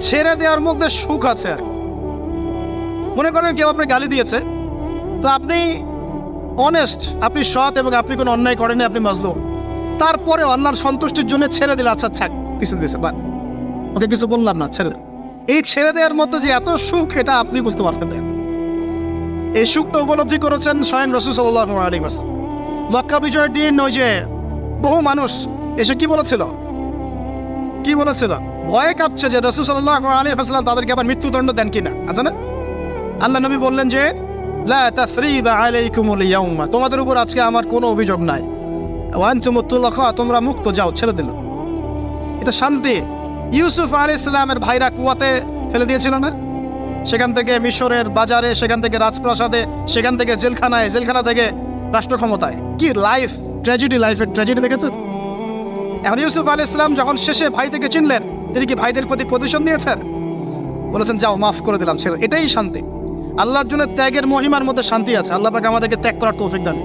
ছেড়ে দেওয়ার মধ্যে সুখ আছে। আর মনে করেন কেউ আপনাকে গালি দিয়েছে, তো আপনি অনেস্ট, আপনি সৎ এবং আপনি কোনো অন্যায় করেনি, আপনি মাজলুম, তারপরে আল্লাহর সন্তুষ্টির জন্য ছেড়ে দিলে, আচ্ছা ছাক কিছু দিয়েছে বা ওকে কিছু বললাম না, ছেড়ে দেন। এই ছেড়ে দেওয়ার মধ্যে যে এত সুখ, এটা আপনি বুঝতে পারতেন না। এই সুখটা উপলব্ধি করেছেন স্বয়ং রাসূল সাল্লাল্লাহু আলাইহি ওয়াসাল্লাম। মক্কা বিজয়ের দিন ওই যে বহু মানুষ এসে কি বলেছিল, ভয়ে কাঁপছে যে রাসূল সাল্লাল্লাহু আলাইহি ওয়াসাল্লাম তাদেরকে আবার মৃত্যুদণ্ড দেন কিনা, আছে না? আল্লাহ নবী বললেন যে লা তাসরিবা আলাইকুমুল ইয়াউমা, তোমাদের উপর আজকে আমার কোনো অভিযোগ নাই, ওয়া আনতুমুত তুলাকা, তোমরা মুক্ত, যাও, ছেড়ে দিল। এটা শান্তি। ইউসুফ আলাইহিস সালামের ভাইরা কুয়াতে ফেলে দিয়েছিল না, সেখান থেকে মিশরের বাজারে, সেখান থেকে রাজপ্রাসাদে, সেখান থেকে জেলখানায়, জেলখানা থেকে রাষ্ট্র ক্ষমতায়। কি লাইফ ট্র্যাজেডি, লাইফের ট্র্যাজেডি দেখেছেন? এখন ইউসুফ আলাইহিস সালাম যখন শেষে ভাই থেকে চিনলেন, তিনি কি ভাইদের প্রতি প্রতিশোধ নিয়েছেন? বলেছেন যাও, মাফ করে দিলাম, ছেড়ে। এটাই শান্তি। আল্লাহর জন্য ত্যাগের মহিমার মধ্যে শান্তি আছে। আল্লাহ পাক আমাদেরকে ত্যাগ করার তৌফিক দান।